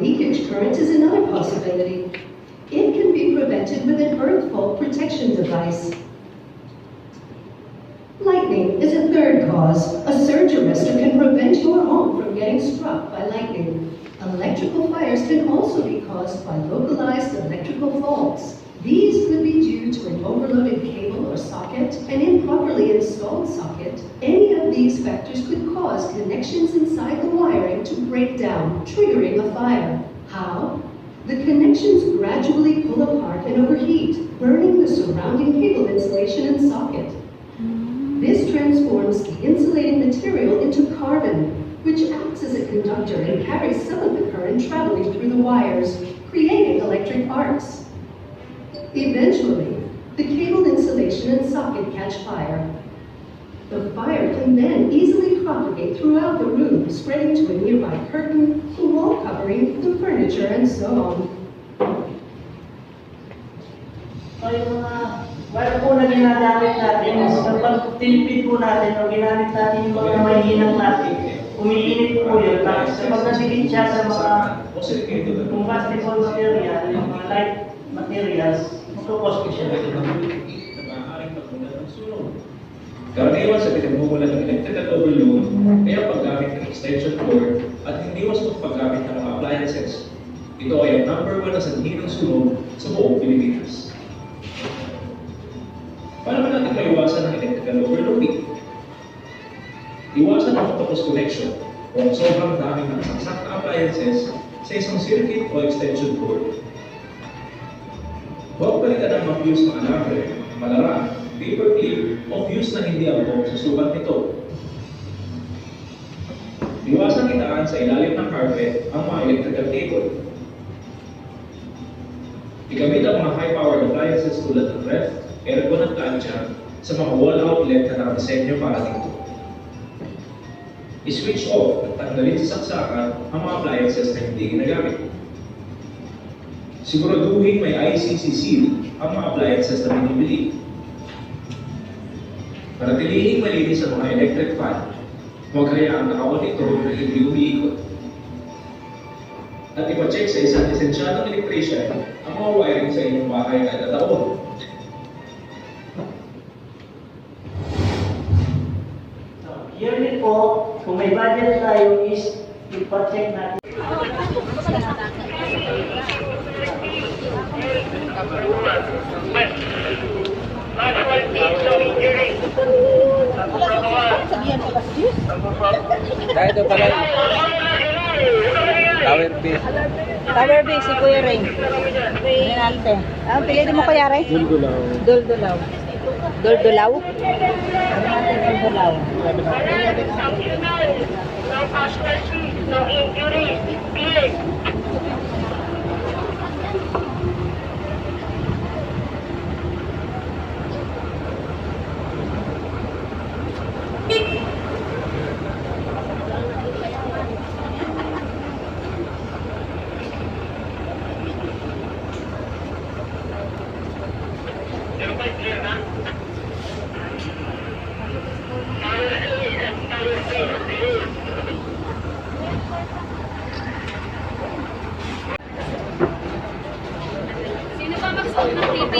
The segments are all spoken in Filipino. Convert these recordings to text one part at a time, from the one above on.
leakage current is another possibility. It can be prevented with an earth fault protection device. Lightning is a third cause. A surge arrestor can prevent your home from getting struck by lightning. Electrical fires can also be caused by localized electrical faults. These could be due to an overloaded cable or socket, an improperly installed socket. Any of these factors could cause connections inside the wiring to break down, triggering a fire. How? The connections gradually pull apart and overheat, burning the surrounding cable insulation and socket. This transforms the insulating material into carbon, which acts as a conductor and carries some of the current traveling through the wires, creating electric arcs. Eventually, the cable insulation and socket catch fire. The fire can then easily propagate throughout the room, spreading to a nearby curtain, the wall covering, the furniture, and so on. So yung mga wire po na ginagamit natin, kapag tinipid po natin o ginamit natin yung mga mahihinang plastic, umiinit po yun. Tapos kapag nasikit siya sa mga combustible material, yung mga light materials, magkukos po siya. Karaniwan sa pinagmumulan ng electrical overload ay ang paggamit ng extension cord at hindi wasang paggamit ng mga appliances. Ito ay ang #1 na sanhi ng sunog sa buong Pilipinas. Paano ba natin maiwasan ang electrical overloading? Iwasan ang autopause connection o ang sobrang dami ng saksak na appliances sa isang circuit o extension cord. Huwag balikan ang mag-use ng alarm, malarang, paper clip o fuse na hindi angkop sa sukat nito. Iwasang itaan sa ilalim ng carpet ang mga electrical cable. Igamit ang mga high-powered appliances tulad ng ref, aircon at plancha sa mga wall outlet na nakadesenyo para dito. I-switch off at tanggalin sa saksakan ang mga appliances na hindi ginagamit. Siguraduhin may ICC seal ang mga appliances na binibili. Panatilihing malinis ang mga electric fan. Huwag hayaang naka-on ito na hindi umiikot. At ipacheck sa isang esensyalong electrician ang mga wiring sa inyong bahay kada taon. Yearly po, kung may budget tayo is ipacheck natin. Dahil ito pala Tower B. Tower B, si Kuya Ray. Minante. Ah, piliin mo Kuya Ray? Duldulaw. Duldulaw. Duldulaw? Ano natin Duldulaw? Sino ba mag-stop ng TV?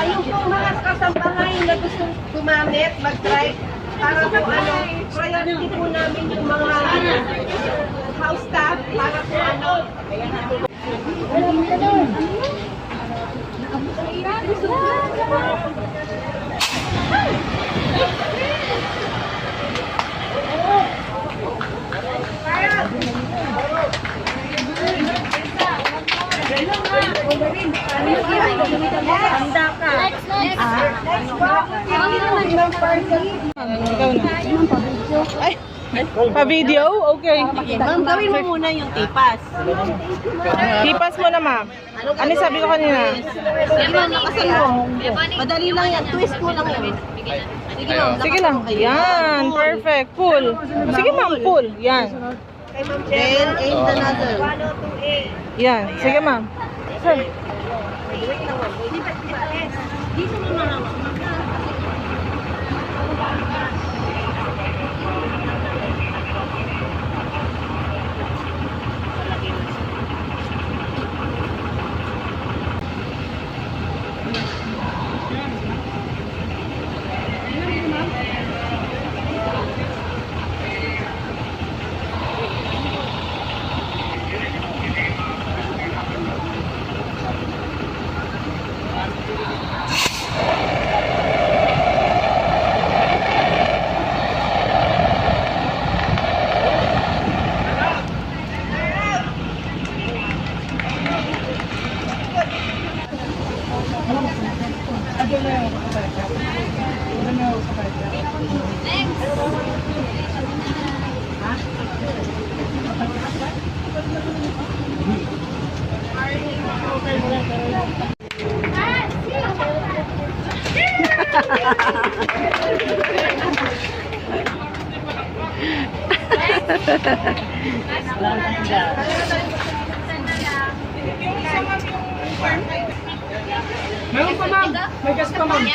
Yung pong mga kasambahay na gustong gumamit, mag-drive, para po priority po namin yung mga house staff, para po Handa ka. Pa-video? Okay. Ma'am, gawin mo muna yung tipas. Tipas mo na, ma'am. Ano sabi ko kanina? Sige ma'am, nakasan mo. Madali lang yan. Twist mo lang yan. Sige ma'am, Sige lang. Yan. Perfect. Pull. Sige, ma'am. Pull. Yan. Then, aim another. Yan. Sige, ma'am. Sir. Dito mo ma'am.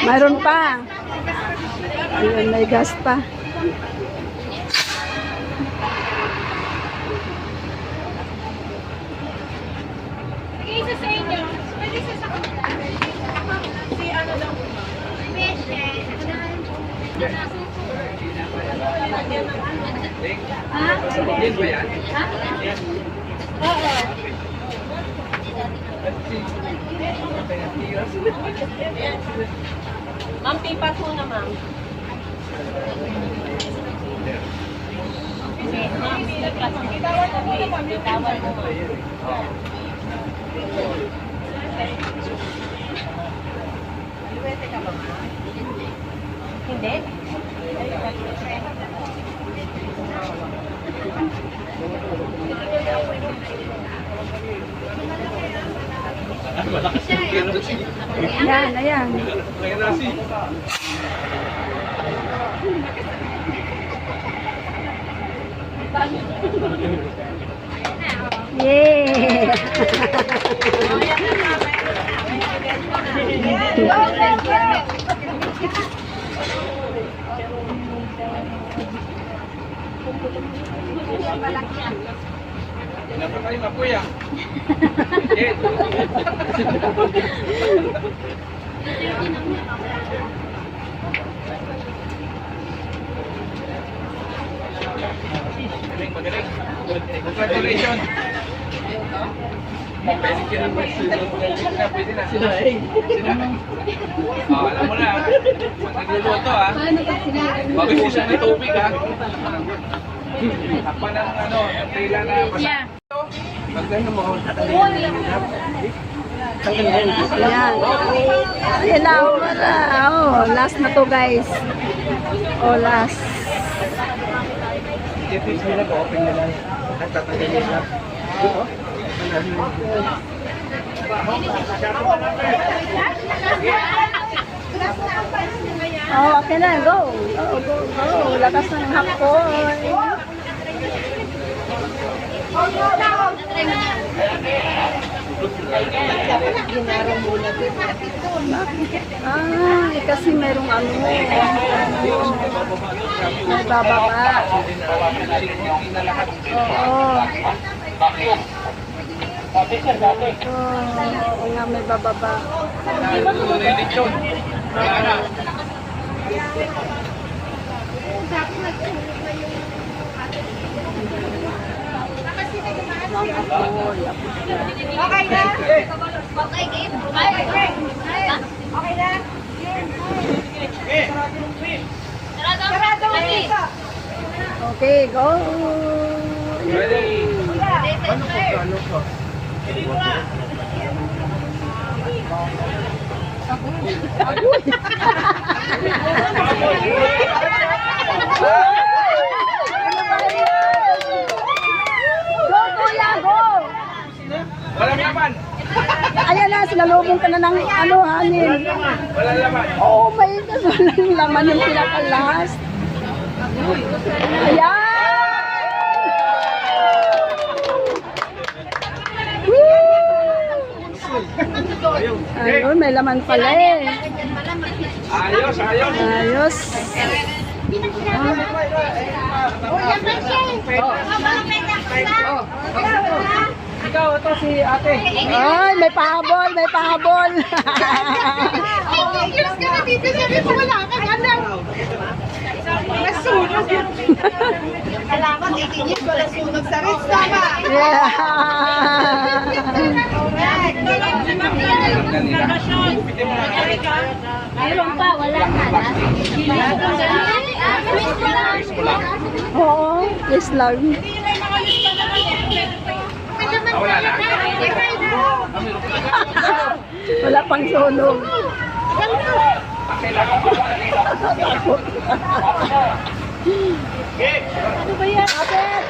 Mayroon pa. Ayun, may gas pa. Sige, isa sa inyo. Pwede isa sa kanila. Si ano lang. Ma'am, tipas mo na ma'am. Bitawan mo ma'am. Hindi? Yan, ayan. Yeah. Dapat tayo mapuya. Magaling. Congratulations. Pwede na. Alam mo na. Magluluto Bakit mo siya may tubig Takpan ng tela na basa. Magkano mo? Ayan. Ayan na, wala. Oh, last na to, guys. Oh, last. I-fix nila ko, open nila. At tatagin nila. Oh, okay na. Go. Go, go, go. Lakas ng hapon. Ah, kasi merong ano. May bababa. Oo. Oo nga, may bababa. Okay na? Okay, game. Okay na? Sarado, please. Okay, go. Ready? Go, kuya, go! Ayan na, sinalubong ka na ng ano, hanin. Walang laman. Oh my God, walang laman yung pinaka-last. Ayan! Ayun, may laman pala eh. Ayos. Ikaw, ito si ate. Ay, may pahabol. Years ka na dito, sabi mo wala kang anak. Nasunog yun. Salamat, 18 years ko nasunog sa Ritz, tama. Yeah. Mayroon pa, wala na. Oo, yes lang. Wala pang sunog. Ano ba yan? Kapit!